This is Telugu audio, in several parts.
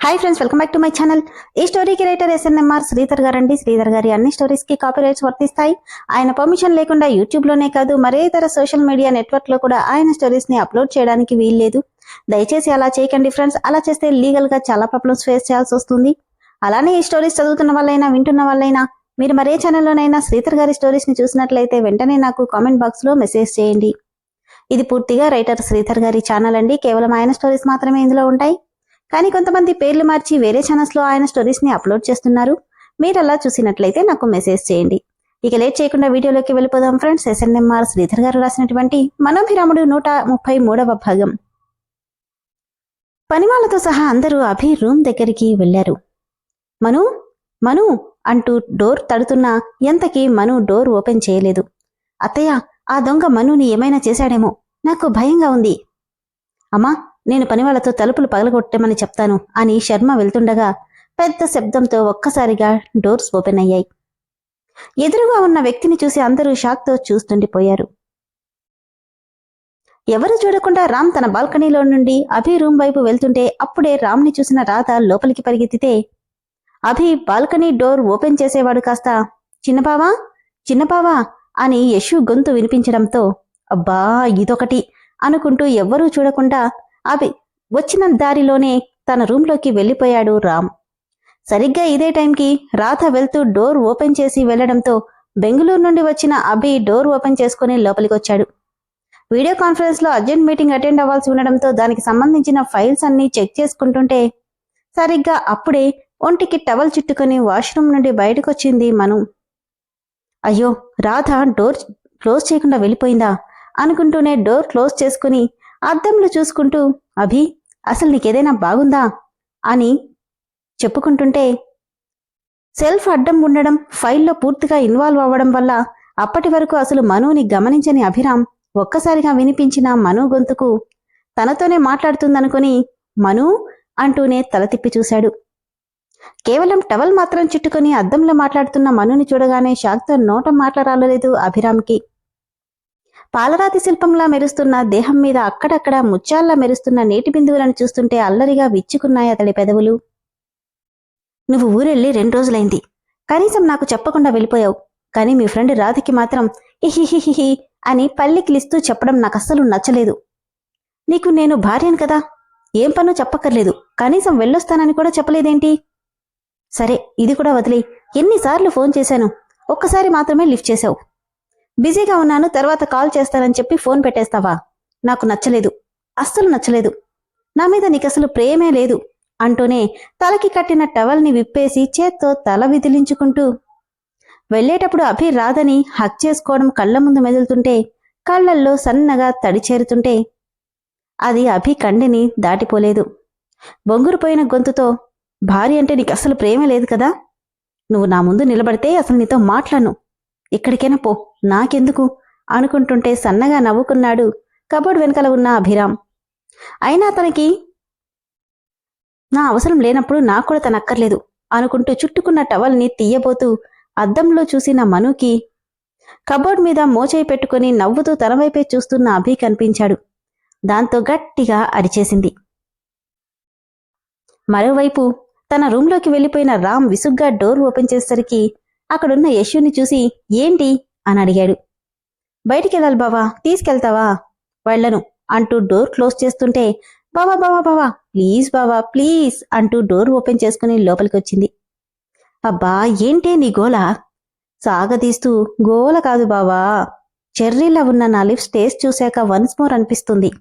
Hi friends, welcome back to my channel. ఈ స్టోరీకి రైటర్ ఎస్ఎన్ఎంఆర్ శ్రీధర్ గారండి. శ్రీధర్ గారి అన్ని స్టోరీస్ కి కాపీ రైట్స్ వర్తిస్తాయి. ఆయన పర్మిషన్ లేకుండా యూట్యూబ్ లోనే కాదు మరే ఇతర సోషల్ మీడియా నెట్వర్క్ లో కూడా ఆయన స్టోరీస్ ని అప్లోడ్ చేయడానికి వీల్లేదు. దయచేసి అలా చేయకండి ఫ్రెండ్స్. అలా చేస్తే లీగల్ గా చాలా ప్రాబ్లమ్స్ ఫేస్ చేయాల్సి వస్తుంది. అలానే ఈ స్టోరీస్ చదువుతున్న వాళ్ళైనా వింటున్న వాళ్ళైనా మీరు మరే ఛానల్లోనైనా శ్రీధర్ గారి స్టోరీస్ ని చూసినట్లయితే వెంటనే నాకు కామెంట్ బాక్స్ లో మెసేజ్ చేయండి. ఇది పూర్తిగా రైటర్ శ్రీధర్ గారి ఛానల్ అండి. కేవలం ఆయన స్టోరీస్ మాత్రమే ఇందులో ఉంటాయి. కానీ కొంతమంది పేర్లు మార్చి వేరే ఛానల్స్ లో ఆయన స్టోరీస్ ని అప్లోడ్ చేస్తున్నారు. మీరు అలా చూసినట్లయితే నాకు మెసేజ్ చేయండి. ఇక లేట్ చేయకుండా వీడియోలోకి వెళ్ళిపోదాం ఫ్రెండ్స్. ఎస్ఎన్ఎంఆర్ శ్రీధర్ గారు రాసినటువంటి మనోభిరాముడు 133వ భాగం. పనివాళ్లతో సహా అందరూ అభి రూమ్ దగ్గరికి వెళ్లారు. మను మను అంటూ డోర్ తడుతున్నా ఎంతకీ మను డోర్ ఓపెన్ చేయలేదు. అత్తయ్య, ఆ దొంగ మనుని ఏమైనా చేశాడేమో, నాకు భయంగా ఉంది. అమ్మా, నేను పనివాళ్లతో తలుపులు పగలగొట్టమని చెప్తాను అని శర్మ వెళ్తుండగా పెద్ద శబ్దంతో ఒక్కసారిగా డోర్స్ ఓపెన్ అయ్యాయి. ఎదురుగా ఉన్న వ్యక్తిని చూసి అందరూ షాక్తో చూస్తుండిపోయారు. ఎవరు చూడకుండా రామ్ తన బాల్కనీలో నుండి అభి రూమ్ వైపు వెళ్తుంటే అప్పుడే రామ్ని చూసిన రాధ లోపలికి పరిగెత్తితే అభి బాల్కనీ డోర్ ఓపెన్ చేసేవాడు కాస్త చిన్నబావా చిన్నబావా అని యశు గొంతు వినిపించడంతో అబ్బా ఇదొకటి అనుకుంటూ ఎవ్వరూ చూడకుండా అభి వచ్చిన దారిలోనే తన రూంలోకి వెళ్లిపోయాడు రామ్. సరిగ్గా ఇదే టైంకి రాధ వెళ్తూ డోర్ ఓపెన్ చేసి వెళ్లడంతో బెంగళూరు నుండి వచ్చిన అభి డోర్ ఓపెన్ చేసుకుని లోపలికొచ్చాడు. వీడియో కాన్ఫరెన్స్ లో అర్జెంట్ మీటింగ్ అటెండ్ అవ్వాల్సి ఉండడంతో దానికి సంబంధించిన ఫైల్స్ అన్ని చెక్ చేసుకుంటుంటే సరిగ్గా అప్పుడే ఒంటికి టవల్ చుట్టుకుని వాష్రూమ్ నుండి బయటకొచ్చింది మను. అయ్యో, రాధ డోర్ క్లోజ్ చేయకుండా వెళ్ళిపోయిందా అనుకుంటూనే డోర్ క్లోజ్ చేసుకుని అద్దంలో చూసుకుంటూ అభి, అసలు నీకేదైనా బాగుందా అని చెప్పుకుంటుంటే సెల్ఫ్ అడ్డం ఉండడం, ఫైల్లో పూర్తిగా ఇన్వాల్వ్ అవ్వడం వల్ల అప్పటి వరకు అసలు మనుని గమనించని అభిరామ్ ఒక్కసారిగా వినిపించిన మను గొంతుకు తనతోనే మాట్లాడుతుందనుకుని మను అంటూనే తల తిప్పి చూశాడు. కేవలం టవల్ మాత్రం చుట్టుకుని అద్దంలో మాట్లాడుతున్న మనుని చూడగానే షాక్తో నోట మాట్లాడలేదు అభిరామ్కి. పాలరాతి శిల్పంలా మెరుస్తున్న దేహం మీద అక్కడక్కడ ముత్యాల్లా మెరుస్తున్న నీటి బిందువులను చూస్తుంటే అల్లరిగా విచ్చుకున్నాయి అతడి పెదవులు. నువ్వు ఊరెళ్ళి 2 రోజులైంది. కనీసం నాకు చెప్పకుండా వెళ్ళిపోయావు. కానీ మీ ఫ్రెండ్ రాధకి మాత్రం ఇహిహిహిహి అని పళ్ళికిలిస్తూ చెప్పడం నాకస్సలు నచ్చలేదు. నీకు నేను భార్యను కదా, ఏం పనో చెప్పక్కర్లేదు. కనీసం వెళ్ళొస్తానని కూడా చెప్పలేదేంటి? సరే, ఇది కూడా వదిలే. ఎన్నిసార్లు ఫోన్ చేశాను, ఒక్కసారి మాత్రమే లిఫ్ట్ చేశావు. బిజీగా ఉన్నాను, తర్వాత కాల్ చేస్తానని చెప్పి ఫోన్ పెట్టేస్తావా? నాకు నచ్చలేదు, అస్సలు నచ్చలేదు. నా మీద నీకసలు ప్రేమే లేదు అంటూనే తలకి కట్టిన టవల్ని విప్పేసి చేత్తో తల విదిలించుకుంటూ వెళ్లేటప్పుడు అభి రాధని హక్ చేసుకోవడం కళ్ల ముందు మెదులుతుంటే కళ్లల్లో సన్నగా తడి చేరుతుంటే అది అభి కండిని దాటిపోలేదు. బొంగురుపోయిన గొంతుతో, భార్య అంటే నీకు అసలు ప్రేమే లేదు కదా? నువ్వు నా ముందు నిలబడితే అసలు నీతో మాట్లాడను. ఎక్కడికైనా పో, నాకెందుకు అనుకుంటుంటే సన్నగా నవ్వుకున్నాడు కబోర్డ్ వెనకాల ఉన్న అభిరామ్. అయినా తనకి నా అవసరం లేనప్పుడు నాకు కూడా తనక్కర్లేదు అనుకుంటూ చుట్టుకున్న టవల్ని తీయబోతూ అద్దంలో చూసిన మనుకి కబోర్డ్ మీద మోచేయి పెట్టుకుని నవ్వుతూ తన వైపే చూస్తున్న అభి కనిపించాడు. దాంతో గట్టిగా అరిచేసింది. మరోవైపు తన రూంలోకి వెళ్లిపోయిన రామ్ విసుగ్గా డోర్ ఓపెన్ చేసేసరికి అక్కడున్న యశుని చూసి ఏంటి అని అడిగాడు. బయటికెళ్ళాలి బావా, తీసుకెళ్తావా? వెళ్లను అంటూ డోర్ క్లోజ్ చేస్తుంటే బావా బావా బావా ప్లీజ్ బావా ప్లీజ్ అంటూ డోర్ ఓపెన్ చేసుకుని లోపలికొచ్చింది. అబ్బా, ఏంటే నీ గోల? సాగదీస్తూ, గోల కాదు బావా, చెర్రీలా ఉన్న నా లిప్స్ టేస్ట్ చూశాక వన్స్ మోర్ అనిపిస్తుంది.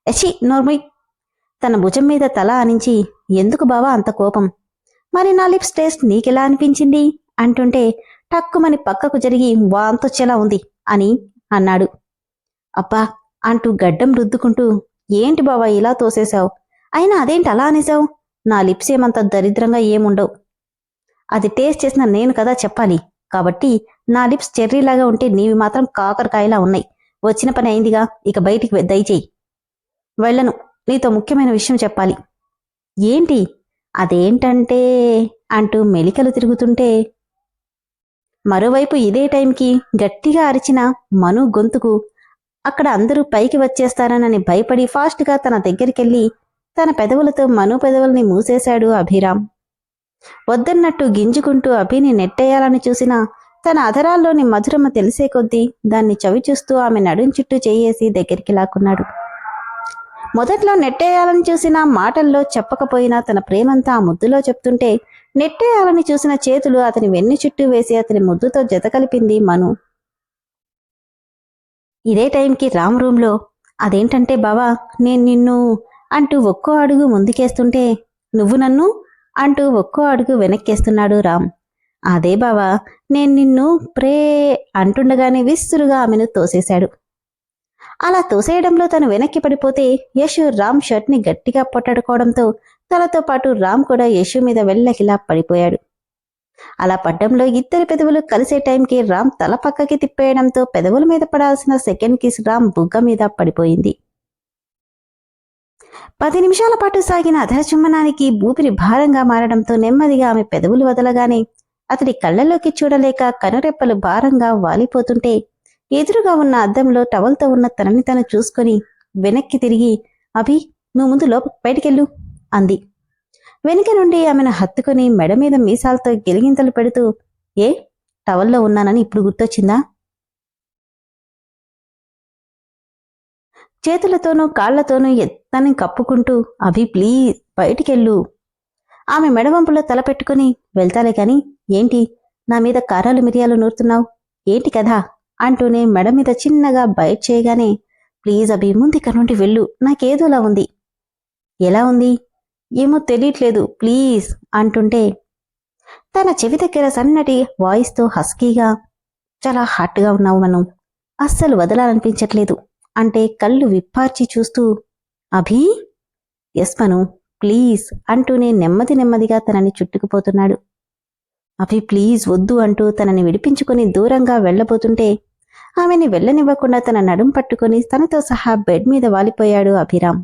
ఎచి నోర్మై. తన భుజం మీద తల ఆనించి, ఎందుకు బావా అంత కోపం? మరి నా లిప్స్ టేస్ట్ నీకెలా అనిపించింది అంటుంటే టక్కుమని పక్కకు జరిగి వాంతొచ్చేలా ఉంది అని అన్నాడు. అబ్బా అంటూ గడ్డం రుద్దుకుంటూ, ఏంటి బావా ఇలా తోసేశావు? అయినా అదేంటి అలా అనేశావు? నా లిప్స్ ఏమంత దరిద్రంగా ఏముండవు. అది టేస్ట్ చేసిన నేను కదా చెప్పాలి. కాబట్టి నా లిప్స్ చెర్రీలాగా ఉంటే నీవి మాత్రం కాకరకాయలా ఉన్నాయి. వచ్చిన పని అయిందిగా, ఇక బయటికి దయచేయి. వెళ్లను, నీతో ముఖ్యమైన విషయం చెప్పాలి. ఏంటి? అదేంటంటే అంటూ మెలికలు తిరుగుతుంటే మరోవైపు ఇదే టైంకి గట్టిగా అరిచిన మను గొంతుకు అక్కడ అందరూ పైకి వచ్చేస్తారనని భయపడి ఫాస్ట్గా తన దగ్గరికెళ్ళి తన పెదవులతో మను పెదవుల్ని మూసేశాడు అభిరామ్. వద్దన్నట్టు గింజుకుంటూ అభిని నెట్టేయాలని చూసినా తన అధరాల్లోని మధురమ తెలిసే కొద్దీ దాన్ని చవిచూస్తూ ఆమె నడుం చుట్టూ చేయేసి దగ్గరికి లాక్కున్నాడు. మొదట్లో నెట్టేయాలని చూసిన మాటల్లో చెప్పకపోయినా తన ప్రేమంతా ఆ ముద్దులో చెప్తుంటే నెట్టేయాలని చూసిన చేతులు అతని వెన్ను చుట్టూ వేసి అతని ముద్దుతో జత కలిపింది మను. ఇదే టైంకి రామ్ రూంలో, అదేంటంటే బావా నేను నిన్ను అంటూ ఒక్కో అడుగు ముందుకేస్తుంటే, నువ్వు నన్ను అంటూ ఒక్కో అడుగు వెనక్కేస్తున్నాడు రామ్. అదే బావా నేను నిన్ను అంటుండగానే విస్తురుగా ఆమెను తోసేశాడు. అలా తోసేయడంలో తను వెనక్కి పడిపోతే యశు రామ్ షర్ట్ని గట్టిగా పట్టడుకోవడంతో తనతో పాటు రామ్ కూడా యశు మీద వెళ్ళకిలా పడిపోయాడు. అలా పడ్డంలో ఇద్దరి పెదవులు కలిసే టైంకి రామ్ తల పక్కకి తిప్పేయడంతో పెదవుల మీద పడాల్సిన సెకండ్ కిస్ రామ్ బుగ్గ మీద పడిపోయింది. 10 నిమిషాల పాటు సాగిన అధర చుమ్మనానికి ఊపిరి భారంగా మారడంతో నెమ్మదిగా ఆమె పెదవులు వదలగానే అతడి కళ్ళల్లోకి చూడలేక కనురెప్పలు భారంగా వాలిపోతుంటే ఎదురుగా ఉన్న అద్దంలో టవల్తో ఉన్న తనని తను చూసుకొని వెనక్కి తిరిగి, అభి నువ్వు ముందు బయటికెళ్ళు అంది. వెనుక నుండి ఆమెను హత్తుకొని మెడ మీద మీసాలతో గిలిగింతలు పెడుతూ, ఏ టవల్లో ఉన్నానని ఇప్పుడు గుర్తొచ్చిందా? చేతులతోనూ కాళ్లతోనూ తనని కప్పుకుంటూ, అభి ప్లీజ్ బయటికెళ్ళు. ఆమె మెడవంపులో తల పెట్టుకుని, వెళ్తాలే కాని ఏంటి నా మీద కారాలు మిరియాలు నూరుతున్నావు, ఏంటి కదా అంటూనే మెడ మీద చిన్నగా బయట చేయగానే, ప్లీజ్ అభి ముందిక నుండి వెళ్ళు, నాకేదోలా ఉంది. ఎలా ఉంది? ఏమో తెలియట్లేదు ప్లీజ్ అంటుంటే తన చెవి దగ్గర సన్నటి వాయిస్తో హస్కీగా, చాలా హాట్గా ఉన్నావు మనం, అస్సలు వదలాలనిపించట్లేదు అంటే కళ్ళు విప్పార్చి చూస్తూ, అభి ఎస్ మను ప్లీజ్ అంటూనే నెమ్మదిగా తనని చుట్టుకుపోతున్నాడు. అభి ప్లీజ్ వద్దు అంటూ తనని విడిపించుకుని దూరంగా వెళ్లబోతుంటే ఆమెని వెళ్ళనివ్వకుండా తన నడుం పట్టుకుని తనతో సహా బెడ్ మీద వాలిపోయాడు అభిరామ్.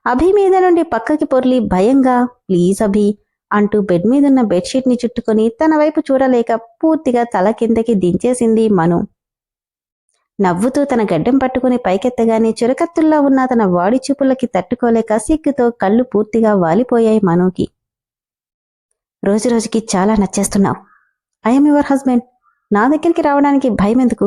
అభి మీద నుండి పక్కకి పొర్లి భయంగా, ప్లీజ్ అభి అంటూ బెడ్ మీదున్న బెడ్షీట్ని చుట్టుకొని తన వైపు చూడలేక పూర్తిగా తల కిందకి దించేసింది మను. నవ్వుతూ తన గడ్డం పట్టుకుని పైకెత్తగానే చురకత్తుల్లా ఉన్న తన వాడి చూపులకి తట్టుకోలేక సిగ్గుతో కళ్ళు పూర్తిగా వాలిపోయాయి మనుకి. రోజురోజుకి చాలా నచ్చేస్తున్నావు. ఐఎమ్ యువర్ హస్బెండ్, నా దగ్గరికి రావడానికి భయమెందుకు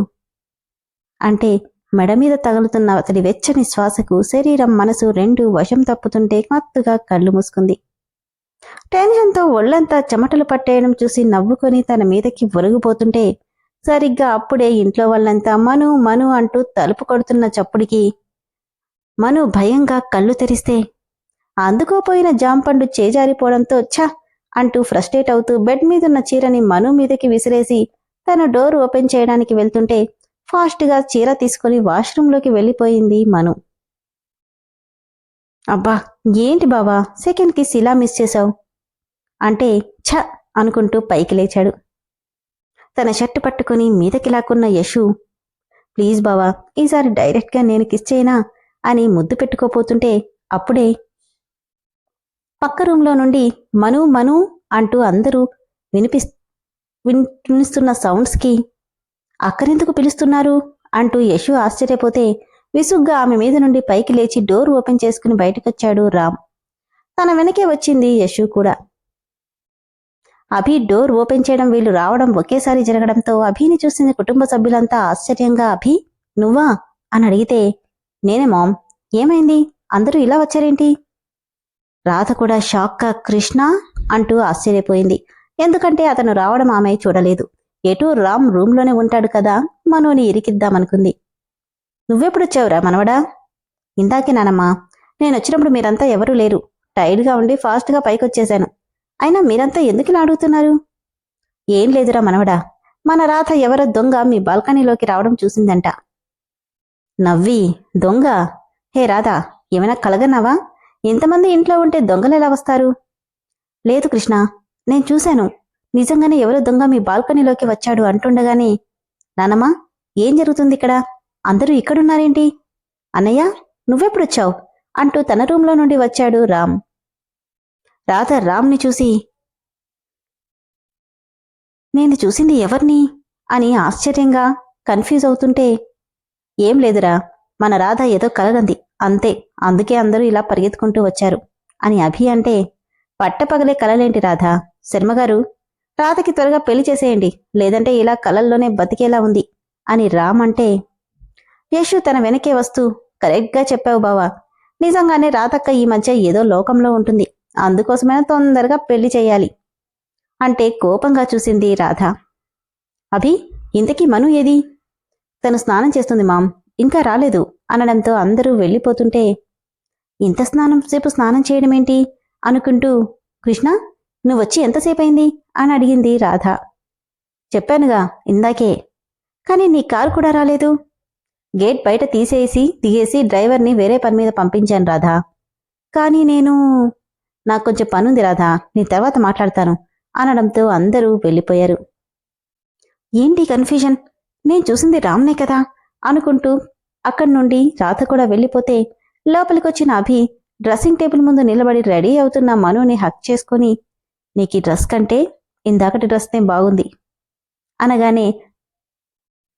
అంటే మెడ మీద తగులుతున్న అతడి వెచ్చని శ్వాసకు శరీరం మనసు రెండూ వశం తప్పుతుంటే మత్తుగా కళ్ళు మూసుకుంది. టెన్షన్తో ఒళ్లంతా చెమటలు పట్టేయడం చూసి నవ్వుకొని తన మీదకి ఒరుగుపోతుంటే సరిగ్గా అప్పుడే ఇంట్లో వాళ్ళంతా మను మను అంటూ తలుపు కొడుతున్న చప్పుడికి మను భయంగా కళ్ళు తెరిస్తే అందుకోపోయిన జాంపండు చేజారిపోవడంతో ఛ అంటూ ఫ్రస్ట్రేట్ అవుతూ బెడ్ మీదున్న చీరని మను మీదకి విసిరేసి తను డోర్ ఓపెన్ చేయడానికి వెళ్తుంటే ఫాస్ట్గా చీర తీసుకుని వాష్రూంలోకి వెళ్ళిపోయింది మను. అబ్బా ఏంటి బావా సెకండ్ కిస్ ఇలా మిస్ చేశావు అంటే ఛ అనుకుంటూ పైకి లేచాడు. తన షర్టు పట్టుకుని మీదకి లాక్కున్న యశు, ప్లీజ్ బావా ఈసారి డైరెక్ట్గా నేను కిస్ చేయనా అని ముద్దు పెట్టుకోపోతుంటే అప్పుడే పక్క రూంలో నుండి మను మను అంటూ అందరూ వినిపిస్తున్న సౌండ్స్కి అక్కరెందుకు పిలుస్తున్నారు అంటూ యశు ఆశ్చర్యపోతే విసుగ్గా ఆమె మీద నుండి పైకి లేచి డోర్ ఓపెన్ చేసుకుని బయటకొచ్చాడు రామ్. తన వెనకే వచ్చింది యశు కూడా. అభి డోర్ ఓపెన్ చేయడం వీళ్ళు రావడం ఒకేసారి జరగడంతో అభిని చూసిన కుటుంబ సభ్యులంతా ఆశ్చర్యంగా, అభి నువ్వా అని అడిగితే, నేనే మామ్, ఏమైంది అందరూ ఇలా వచ్చారేంటి? రాధ కూడా షాక్గా కృష్ణ అంటూ ఆశ్చర్యపోయింది. ఎందుకంటే అతను రావడం ఆమె చూడలేదు. ఎటూ రామ్ రూంలోనే ఉంటాడు కదా, మనోని ఇరికిద్దామనుకుంది. నువ్వెప్పుడొచ్చావురా మనవడా? ఇందాకే నానమ్మా, నేనొచ్చినప్పుడు మీరంతా ఎవరూ లేరు, టైర్డ్గా ఉండి ఫాస్ట్గా పైకొచ్చేశాను. అయినా మీరంతా ఎందుకిలా అడుగుతున్నారు? ఏం లేదురా మనవడా, మన రాధ ఎవరో దొంగ మీ బాల్కనీలోకి రావడం చూసిందంట. నవ్వి, దొంగ? హే రాధా, ఏమైనా కలగన్నావా? ఇంతమంది ఇంట్లో ఉంటే దొంగలెలా వస్తారు? లేదు కృష్ణ, నేను చూశాను, నిజంగానే ఎవరో దొంగ మీ బాల్కనీలోకి వచ్చాడు అంటుండగానే, నానమ్మా ఏం జరుగుతుంది ఇక్కడ? అందరూ ఇక్కడున్నారేంటి? అన్నయ్య నువ్వెప్పుడొచ్చావు అంటూ తన రూంలో నుండి వచ్చాడు రామ్. రాధ రామ్ని చూసి, నేను చూసింది ఎవర్ని అని ఆశ్చర్యంగా కన్ఫ్యూజ్ అవుతుంటే, ఏం లేదురా, మన రాధ ఏదో కలగంది అంతే, అందుకే అందరూ ఇలా పరిగెత్తుకుంటూ వచ్చారు అని అభి అంటే, పట్టపగలే కలలేంటి రాధా, శర్మగారు రాధకి త్వరగా పెళ్లి చేసేయండి, లేదంటే ఇలా కలల్లోనే బతికేలా ఉంది అని రామ్ అంటే, యశు తన వెనకే వస్తూ, కరెక్ట్గా చెప్పావు బావా, నిజంగానే రాధక్క ఈ మధ్య ఏదో లోకంలో ఉంటుంది, అందుకోసమైనా తొందరగా పెళ్లి చేయాలి అంటే కోపంగా చూసింది రాధ. అభి, ఇంతకీ మను ఏది? తను స్నానం చేస్తుంది మామ్, ఇంకా రాలేదు అనడంతో అందరూ వెళ్ళిపోతుంటే, ఇంత సేపు స్నానం చేయడమేంటి అనుకుంటూ, కృష్ణ నువ్వొచ్చి ఎంతసేపయింది అని అడిగింది రాధ. చెప్పానుగా ఇందాకే, కానీ నీ కారు కూడా రాలేదు. గేట్ బయట దిగేసి డ్రైవర్ని వేరే పని మీద పంపించాను రాధా, కానీ నాకు కొంచెం పనుంది రాధా, నీ తర్వాత మాట్లాడతాను అనడంతో అందరూ వెళ్ళిపోయారు. ఏంటి కన్ఫ్యూజన్, నేను చూసింది రామ్నే కదా అనుకుంటూ అక్కడి నుండి రాధ కూడా వెళ్ళిపోతే, లోపలికొచ్చిన అభి డ్రెస్సింగ్ టేబుల్ ముందు నిలబడి రెడీ అవుతున్న మనుని హక్ చేసుకుని, నీకీ డ్రెస్ కంటే ఇందాకటి డ్రెస్నే బాగుంది అనగానే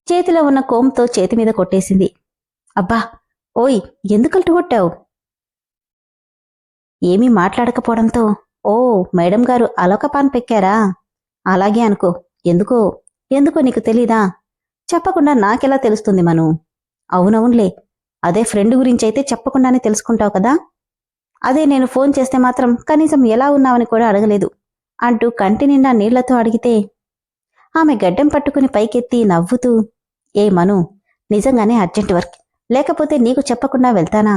చేతిలో ఉన్న కోమ్తో చేతి మీద కొట్టేసింది. అబ్బా ఓయ్, ఎందుకల్టు కొట్టావు? ఏమీ మాట్లాడకపోవడంతో, ఓ మేడం గారు అలొకపాన్ పెక్కారా, అలాగే అనుకో. ఎందుకో నీకు తెలీదా? చెప్పకుండా నాకెలా తెలుస్తుంది మను? అవునవునులే, అదే ఫ్రెండ్ గురించైతే చెప్పకుండానే తెలుసుకుంటావు కదా, అదే నేను ఫోన్ చేస్తే మాత్రం కనీసం ఎలా ఉన్నావని కూడా అడగలేదు అంటూ కంటి నిండా నీళ్లతో అడిగితే, ఆమె గడ్డం పట్టుకుని పైకెత్తి నవ్వుతూ, ఏ మను, నిజంగానే అర్జెంట్ వర్క్, లేకపోతే నీకు చెప్పకుండా వెళ్తానా?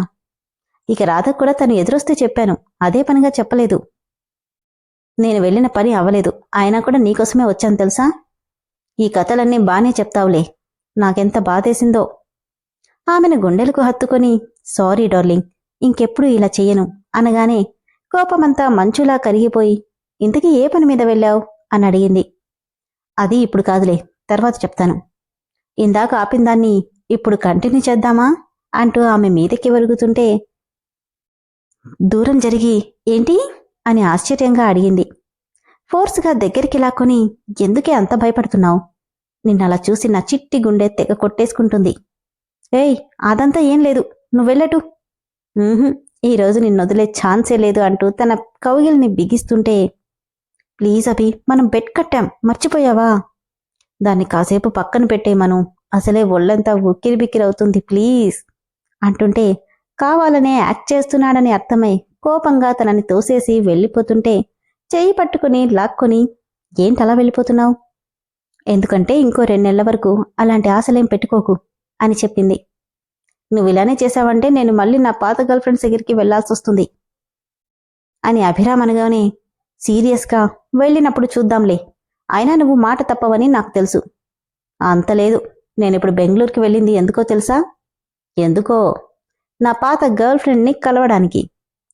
ఇక రాధకు కూడా తను ఎదురొస్తే చెప్పాను, అదే పనిగా చెప్పలేదు. నేను వెళ్ళిన పని అవ్వలేదు, అయినా కూడా నీకోసమే వచ్చాను తెలుసా. ఈ కథలన్నీ బానే చెప్తావులే, నాకెంత బాధేసిందో. ఆమెను గుండెలకు హత్తుకొని, సారీ డార్లింగ్, ఇంకెప్పుడు ఇలా చెయ్యను అనగానే కోపమంతా మంచులా కరిగిపోయి, ఇంతకీ ఏ పని మీద వెళ్ళావు అని అడిగింది. అది ఇప్పుడు కాదులే, తర్వాత చెప్తాను. ఇందాక ఆపిందాన్ని ఇప్పుడు కంటిన్యూ చేద్దామా అంటూ ఆమె మీదకి వరుగుతుంటే, దూరం జరిగి ఏంటి అని ఆశ్చర్యంగా అడిగింది. ఫోర్స్గా దగ్గరికి లాక్కొని, ఎందుకే అంత భయపడుతున్నావు? నిన్నలా చూసి నా చిట్టి గుండె తెగ కొట్టేసుకుంటుంది. ఏయ్, అదంతా ఏం లేదు, నువ్వెళ్ళటు. ఈరోజు నిన్నొదిలే ఛాన్సే లేదు అంటూ తన కౌగిల్ని బిగిస్తుంటే, ప్లీజ్ అభి, మనం బెట్ కట్టాం, మర్చిపోయావా? దాన్ని కాసేపు పక్కన పెట్టేమను, అసలే ఒళ్ళంతా ఉక్కిరిబిక్కిరవుతుంది ప్లీజ్ అంటుంటే, కావాలనే యాక్ట్ చేస్తున్నాడని అర్థమై కోపంగా తనని తోసేసి వెళ్ళిపోతుంటే, చెయ్యి పట్టుకుని లాక్కొని, ఏంటలా వెళ్ళిపోతున్నావు? ఎందుకంటే ఇంకో 2 నెలల వరకు అలాంటి ఆశలేం పెట్టుకోకు అని చెప్పింది. నువ్విలానే చేశావంటే నేను మళ్ళీ నా పాత గర్ల్ ఫ్రెండ్స్ దగ్గరికి వెళ్లాల్సొస్తుంది అని అభిరామ్ అనగానే, సీరియస్గా, వెళ్ళినప్పుడు చూద్దాంలే, అయినా నువ్వు మాట తప్పవని నాకు తెలుసు. అంతలేదు, నేనిప్పుడు బెంగళూరుకి వెళ్ళింది ఎందుకో తెలుసా? ఎందుకో? నా పాత గర్ల్ ఫ్రెండ్ని కలవడానికి.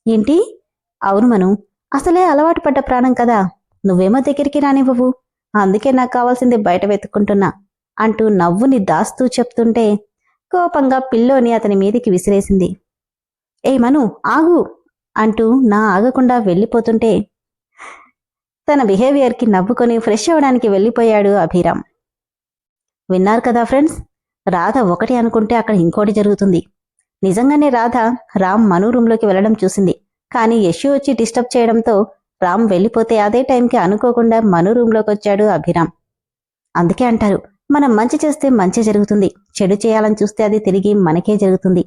ఏంటి? అవును మను, అసలే అలవాటు పడ్డ ప్రాణం కదా, నువ్వేమో దగ్గరికి రానివ్వవు, అందుకే నాకు కావాల్సింది బయట వెతుక్కుంటున్నా అంటూ నవ్వుని దాస్తూ చెప్తుంటే, కోపంగా పిల్లోని అతని మీదికి విసిరేసింది. ఏయ్ మను, ఆగు అంటూ ఆగకుండా వెళ్ళిపోతుంటే, తన బిహేవియర్కి నవ్వుకొని ఫ్రెష్ అవడానికి వెళ్ళిపోయాడు అభిరామ్. విన్నారు కదా ఫ్రెండ్స్, రాధ ఒకటి అనుకుంటే అక్కడ ఇంకోటి జరుగుతుంది. నిజంగానే రాధ రామ్ మను రూంలోకి వెళ్లడం చూసింది, కానీ యశు వచ్చి డిస్టర్బ్ చేయడంతో రామ్ వెళ్ళిపోతే అదే టైంకి అనుకోకుండా మను రూంలోకి వచ్చాడు అభిరామ్. అందుకే అంటారు, మనం మంచి చేస్తే మంచి జరుగుతుంది, చెడు చేయాలని చూస్తే అది తిరిగి మనకే జరుగుతుంది.